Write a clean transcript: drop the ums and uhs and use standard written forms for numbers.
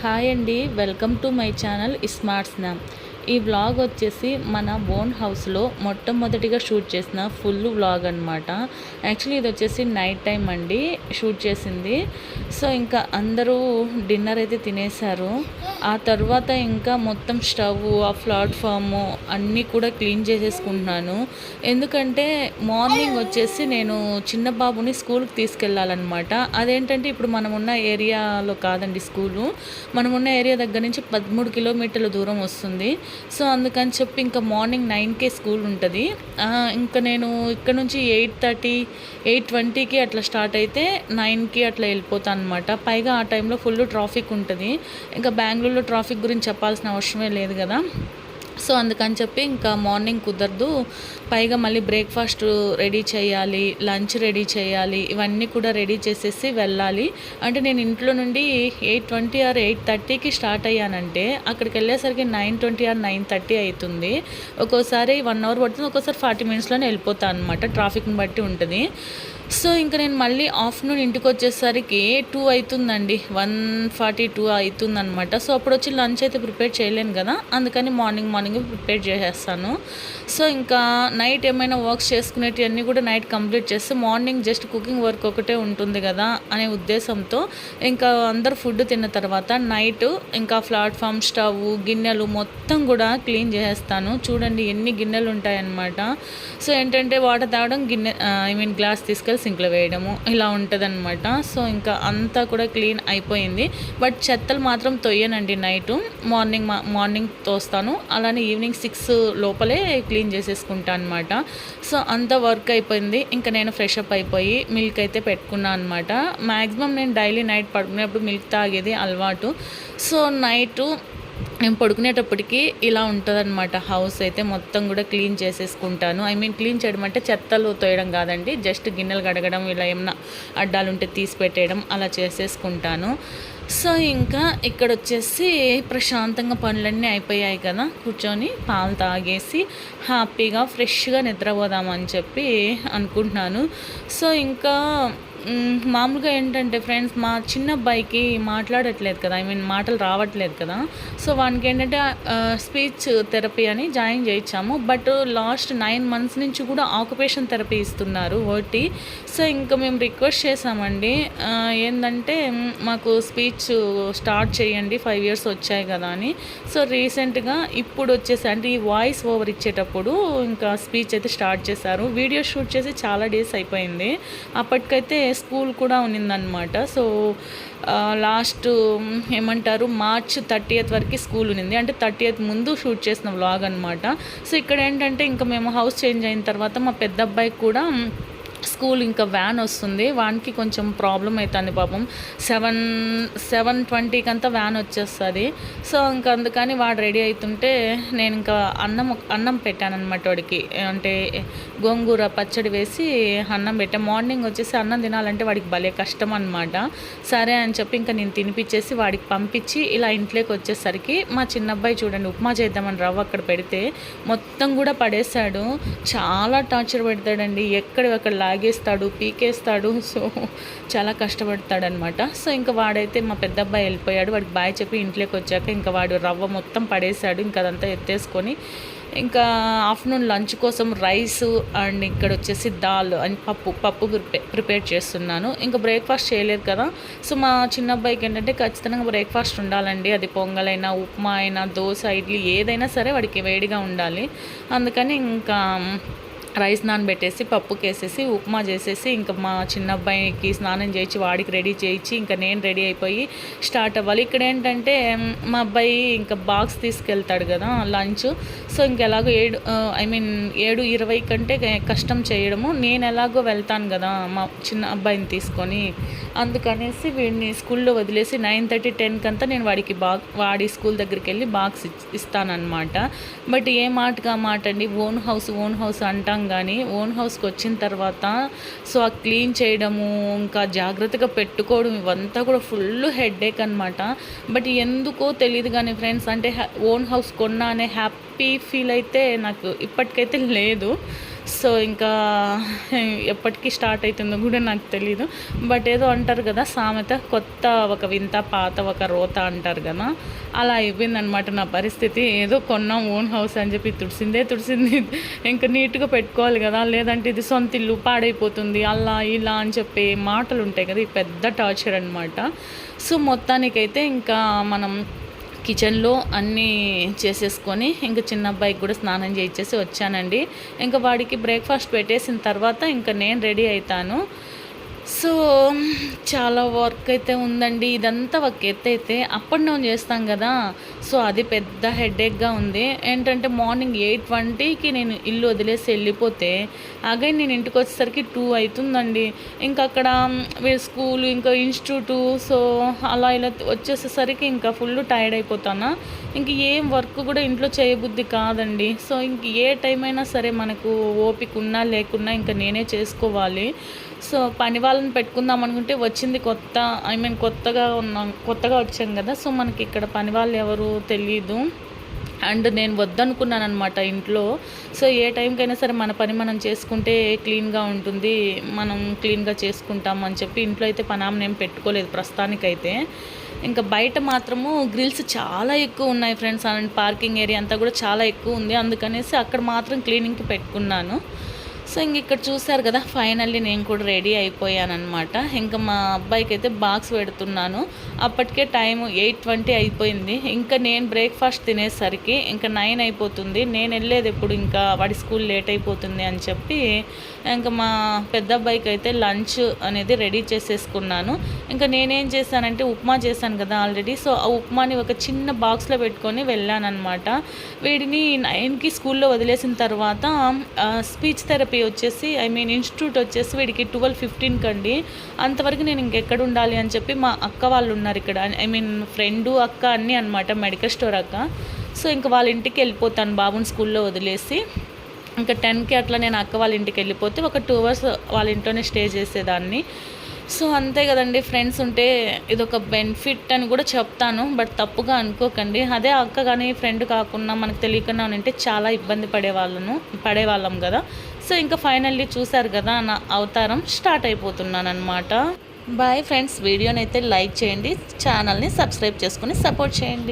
Hi అండి, welcome to my channel smart snap. ఈ vlog వచ్చేసి మన ఓన్ హౌస్లో మొట్టమొదటిగా షూట్ చేసిన ఫుల్ వ్లాగ్ అనమాట. యాక్చువల్లీ ఇది వచ్చేసి నైట్ టైం అండి షూట్ చేసింది. సో ఇంకా అందరూ డిన్నర్ అయితే తినేశారు. ఆ తర్వాత ఇంకా మొత్తం స్టవ్, ఆ ప్లాట్ఫాము అన్నీ కూడా క్లీన్ చేసేసుకుంటున్నాను. ఎందుకంటే మార్నింగ్ వచ్చేసి నేను చిన్న బాబుని స్కూల్కి తీసుకెళ్ళాలన్నమాట. అదేంటంటే ఇప్పుడు మనం ఉన్న ఏరియాలో కాదండి స్కూలు, మనం ఉన్న ఏరియా దగ్గర నుంచి 13 కిలోమీటర్ల దూరం వస్తుంది. సో అందుకని చెప్పి ఇంకా మార్నింగ్ 9కే స్కూల్ ఉంటుంది. ఇంకా నేను ఇక్కడ నుంచి 8:30, 8:20కి అట్లా స్టార్ట్ అయితే 9కి అట్లా వెళ్ళిపోతాను అనమాట. పైగా ఆ టైంలో ఫుల్ ట్రాఫిక్ ఉంటుంది. ఇంకా బెంగళూరులో ట్రాఫిక్ గురించి చెప్పాల్సిన అవసరమే లేదు కదా. సో అందుకని చెప్పి ఇంకా మార్నింగ్ కుదరదు. పైగా మళ్ళీ బ్రేక్ఫాస్ట్ రెడీ చేయాలి, లంచ్ రెడీ చేయాలి, ఇవన్నీ కూడా రెడీ చేసేసి వెళ్ళాలి. అంటే నేను ఇంట్లో నుండి 8:20 ఆర్ 8:30కి స్టార్ట్ అయ్యానంటే అక్కడికి వెళ్ళేసరికి 9:20 ఆర్ 9:30 అవుతుంది. ఒక్కోసారి 1 అవర్ పడుతుంది, ఒక్కోసారి 40 మినిట్స్లోనే వెళ్ళిపోతాను అనమాట. ట్రాఫిక్ని బట్టి ఉంటుంది. సో ఇంకా నేను మళ్ళీ ఆఫ్టర్నూన్ ఇంటికి వచ్చేసరికి 2 అవుతుందండి, 1:42 అవుతుందన్నమాట. సో అప్పుడు వచ్చి లంచ్ అయితే ప్రిపేర్ చేయలేను కదా, అందుకని మార్నింగ్ ప్రిపేర్ చేసేస్తాను. సో ఇంకా నైట్ ఏమైనా వర్క్స్ చేసుకునేటివన్నీ కూడా నైట్ కంప్లీట్ చేస్తే మార్నింగ్ జస్ట్ కుకింగ్ వర్క్ ఒకటే ఉంటుంది కదా అనే ఉద్దేశంతో ఇంకా అందరు ఫుడ్ తిన్న తర్వాత నైట్ ఇంకా ప్లాట్ఫామ్, స్టవ్, గిన్నెలు మొత్తం కూడా క్లీన్ చేసేస్తాను. చూడండి ఎన్ని గిన్నెలు ఉంటాయన్నమాట. సో ఏంటంటే వాటర్ తాగడం, గ్లాస్ తీసుకెళ్ళి సింక్లో వేయడము ఇలా ఉంటుందన్నమాట. సో ఇంకా అంతా కూడా క్లీన్ అయిపోయింది. బట్ చెత్తలు మాత్రం తొయ్యనండి. Night morning తోస్తాను. అలానే ఈవినింగ్ 6 లోపలే క్లీన్ చేసేసుకుంటాను అనమాట. సో అంత వర్క్ అయిపోయింది. ఇంకా నేను ఫ్రెష్ అప్ అయిపోయి మిల్క్ అయితే పెట్టుకున్నాను అనమాట. మ్యాక్సిమం నేను డైలీ నైట్ పడుకునేప్పుడు మిల్క్ తాగేది అలవాటు. సో నైటు నేను పడుకునేటప్పటికి ఇలా ఉంటుందన్నమాట. హౌస్ అయితే మొత్తం కూడా క్లీన్ చేసేసుకుంటాను. క్లీన్ చేయడం అంటే చెత్తలు తోయడం కాదండి, జస్ట్ గిన్నెలు కడగడం, ఇలా ఏమన్నా అడ్డాలు ఉంటే తీసి పెట్టేయడం అలా చేసేసుకుంటాను. సో ఇంకా ఇక్కడ వచ్చేసి ప్రశాంతంగా పనులన్నీ అయిపోయాయి కదా, కూర్చొని పాలు తాగేసి హ్యాపీగా ఫ్రెష్గా నిద్రపోదామని చెప్పి అనుకుంటున్నాను. సో ఇంకా మామూలుగా ఏంటంటే ఫ్రెండ్స్, మా చిన్న అబ్బాయికి మాట్లాడట్లేదు కదా, మాటలు రావట్లేదు కదా. సో వానికి ఏంటంటే స్పీచ్ థెరపీ అని జాయిన్ చేయించాము. బట్ లాస్ట్ 9 months నుంచి కూడా ఆక్యుపేషన్ థెరపీ ఇస్తున్నారు ఓటీ. సో ఇంకా మేము రిక్వెస్ట్ చేసామండి, ఏంటంటే మాకు స్పీచ్ స్టార్ట్ చేయండి, 5 years వచ్చాయి కదా అని. సో రీసెంట్గా ఇప్పుడు వచ్చేసి అంటే ఈ వాయిస్ ఓవర్ ఇచ్చేటప్పుడు ఇంకా స్పీచ్ అయితే స్టార్ట్ చేశారు. వీడియో షూట్ చేసి చాలా డేస్ అయిపోయింది. అప్పటికైతే స్కూల్ కూడా ఉన్నిందనమాట. సో లాస్ట్ మార్చ్ 30th వరకు స్కూల్ ఉన్నింది. అంటే 30th ముందు షూట్ చేసిన వ్లాగ్ అనమాట. సో ఇక్కడ ఏంటంటే ఇంకా మేము హౌస్ చేంజ్ అయిన తర్వాత మా పెద్ద అబ్బాయికి కూడా స్కూల్ ఇంకా వ్యాన్ వస్తుంది. వానికి కొంచెం ప్రాబ్లం అవుతుంది పాపం. 7:20కి అంతా వ్యాన్ వచ్చేస్తుంది. సో ఇంకా అందుకని వాడు రెడీ అవుతుంటే నేను ఇంకా అన్నం పెట్టానమాట వాడికి. అంటే గోంగూర పచ్చడి వేసి అన్నం పెట్టాను. మార్నింగ్ వచ్చేసి అన్నం తినాలంటే వాడికి భలే కష్టం అనమాట. సరే అని చెప్పి ఇంకా నేను తినిపించేసి వాడికి పంపించి ఇలా ఇంట్లోకి వచ్చేసరికి మా చిన్న అబ్బాయి చూడండి, ఉప్మా చేద్దామని రవ్వ అక్కడ పెడితే మొత్తం కూడా పడేశాడు. చాలా టార్చర్ పెడతాడండి, ఎక్కడెక్కడ లాగేస్తాడు, పీకేస్తాడు. సో చాలా కష్టపడతాడనమాట. సో ఇంకా వాడైతే మా పెద్ద అబ్బాయి వెళ్ళిపోయాడు. వాడికి బాయ్ చెప్పి ఇంట్లోకి వచ్చాక ఇంకా వాడు రవ్వ మొత్తం పడేశాడు. ఇంకా అదంతా ఎత్తేసుకొని ఇంకా ఆఫ్టర్నూన్ లంచ్ కోసం రైస్ అండ్ ఇక్కడ వచ్చేసి దాల్ అండ్ పప్పు ప్రిపేర్ చేస్తున్నాను. ఇంకా బ్రేక్ఫాస్ట్ చేయలేదు కదా. సో మా చిన్న అబ్బాయికి ఏంటంటే ఖచ్చితంగా బ్రేక్ఫాస్ట్ ఉండాలండి. అది పొంగలైనా, ఉప్మా అయినా, దోశ, ఇడ్లీ ఏదైనా సరే వాడికి వేడిగా ఉండాలి. అందుకని ఇంకా రైస్ నానబెట్టేసి పప్పుకేసేసి ఉప్మా చేసేసి ఇంకా మా చిన్న అబ్బాయికి స్నానం చేయించి వాడికి రెడీ చేయించి ఇంకా నేను రెడీ అయిపోయి స్టార్ట్ అవ్వాలి. ఇక్కడ ఏంటంటే మా అబ్బాయి ఇంకా బాక్స్ తీసుకెళ్తాడు కదా లంచ్. సో ఇంకెలాగో 7:20 కంటే కష్టం చేయడము, నేను ఎలాగో వెళ్తాను కదా మా చిన్న అబ్బాయిని తీసుకొని. అందుకనేసి వీడిని స్కూల్లో వదిలేసి 9:30, 10 కంతా నేను వాడి స్కూల్ దగ్గరికి వెళ్ళి బాక్స్ ఇస్తానన్నమాట. బట్ ఏ మాటగా మాట అండి, ఓన్ హౌస్ అంటాం కానీ ఓన్ హౌస్కి వచ్చిన తర్వాత సో ఆ క్లీన్ చేయడము, ఇంకా జాగ్రత్తగా పెట్టుకోవడం, ఇవంతా కూడా ఫుల్ హెడేక్ అనమాట. బట్ ఎందుకో తెలియదు కానీ ఫ్రెండ్స్, అంటే ఓన్ హౌస్ కొన్నా అనే హ్యాపీ ఫీల్ అయితే నాకు ఇప్పటికైతే లేదు. సో ఇంకా ఎప్పటికీ స్టార్ట్ అవుతుందో కూడా నాకు తెలీదు. బట్ ఏదో అంటారు కదా సామెత, కొత్త ఒక వింత పాత ఒక రోత అంటారు కదా, అలా అయిపోయిందనమాట నా పరిస్థితి. ఏదో కొన్నాం ఓన్ హౌస్ అని చెప్పి తుడిసింది ఇంకా నీట్గా పెట్టుకోవాలి కదా, లేదంటే ఇది సొంత ఇల్లు పాడైపోతుంది అలా ఇలా అని చెప్పి మాటలు ఉంటాయి కదా, ఇది పెద్ద టార్చర్ అనమాట. సో మొత్తానికైతే ఇంకా మనం కిచెన్లో అన్నీ చేసేసుకొని ఇంకా చిన్న అబ్బాయికి కూడా స్నానం చేయించేసి వచ్చానండి. ఇంకా వాడికి బ్రేక్ఫాస్ట్ పెట్టేసిన తర్వాత ఇంకా నేను రెడీ అవుతాను. సో చాలా వర్క్ అయితే ఉందండి. ఇదంతా ఒక ఎత్తు అయితే అప్ అండ్ డౌన్ చేస్తాం కదా, సో అది పెద్ద హెడేక్గా ఉంది. ఏంటంటే మార్నింగ్ 8:20కి నేను ఇల్లు వదిలేసి వెళ్ళిపోతే అగైన్ నేను ఇంటికి వచ్చేసరికి 2 అవుతుందండి. ఇంకా అక్కడ స్కూలు ఇంకా ఇన్స్టిట్యూటు, సో అలా ఇలా వచ్చేసేసరికి ఇంకా ఫుల్ టైర్డ్ అయిపోతాను. ఇంక ఏం వర్క్ కూడా ఇంట్లో చేయబుద్ధి కాదండి. సో ఇంక ఏ టైం అయినా సరే మనకు ఓపిక ఉన్నా లేకున్నా ఇంకా నేనే చేసుకోవాలి. సో పని వాళ్ళని పెట్టుకుందాం అనుకుంటే వచ్చింది కొత్తగా వచ్చాం కదా, సో మనకి ఇక్కడ పని వాళ్ళు ఎవరు తెలీదు. అండ్ నేను వద్దనుకున్నాను అనమాట ఇంట్లో. సో ఏ టైంకైనా సరే మన పని మనం చేసుకుంటే క్లీన్గా ఉంటుంది, మనం క్లీన్గా చేసుకుంటాం అని చెప్పి ఇంట్లో అయితే పనామని ఏం పెట్టుకోలేదు ప్రస్తుతానికైతే. ఇంకా బయట మాత్రము గ్రిల్స్ చాలా ఎక్కువ ఉన్నాయి ఫ్రెండ్స్, అండ్ పార్కింగ్ ఏరియా అంతా కూడా చాలా ఎక్కువ ఉంది. అందుకనేసి అక్కడ మాత్రం క్లీనింగ్కి పెట్టుకున్నాను. సో ఇంక ఇక్కడ చూసారు కదా, ఫైనల్లీ నేను కూడా రెడీ అయిపోయానమాట. ఇంకా మా అబ్బాయికి అయితే బాక్స్ పెడుతున్నాను. అప్పటికే టైం 8:20 అయిపోయింది. ఇంకా నేను బ్రేక్ఫాస్ట్ తినేసరికి ఇంకా 9 అయిపోతుంది. నేను వెళ్ళేది ఎప్పుడు, ఇంకా వాడి స్కూల్ లేట్ అయిపోతుంది అని చెప్పి ఇంకా మా పెద్ద అబ్బాయికి అయితే లంచ్ అనేది రెడీ చేసేసుకున్నాను. ఇంకా నేనేం చేశానంటే ఉప్మా చేశాను కదా ఆల్రెడీ, సో ఆ ఉప్మాని ఒక చిన్న బాక్స్లో పెట్టుకొని వెళ్ళానమాట. వీడిని 9కి స్కూల్లో వదిలేసిన తర్వాత స్పీచ్ థెరపీ వచ్చేసి ఇన్స్టిట్యూట్ వచ్చేసి వీడికి 12:15 అండి. అంతవరకు నేను ఇంకెక్కడ ఉండాలి అని చెప్పి మా అక్క వాళ్ళు ఉన్నారు ఇక్కడ, ఫ్రెండు అక్క అన్నీ అనమాట, మెడికల్ స్టోర్ అక్క. సో ఇంకా వాళ్ళ ఇంటికి వెళ్ళిపోతాను బాబుని స్కూల్లో వదిలేసి. ఇంకా 10కి అట్లా నేను అక్క వాళ్ళ ఇంటికి వెళ్ళిపోతే ఒక 2 hours వాళ్ళ ఇంట్లోనే స్టే చేసేదాన్ని. సో అంతే కదండి, ఫ్రెండ్స్ ఉంటే ఇదొక బెనిఫిట్ అని కూడా చెప్తాను, బట్ తప్పుగా అనుకోకండి. అదే అక్క కానీ ఫ్రెండ్ కాకుండా మనకు తెలియకుండా ఉంటే చాలా ఇబ్బంది పడేవాళ్ళం కదా. సో ఇంకా ఫైనల్లీ చూసారు కదా, నా అవతారం స్టార్ట్ అయిపోతున్నాను అనమాట. బాయ్ ఫ్రెండ్స్, వీడియోని అయితే లైక్ చేయండి, ఛానల్ని సబ్స్క్రైబ్ చేసుకొని సపోర్ట్ చేయండి.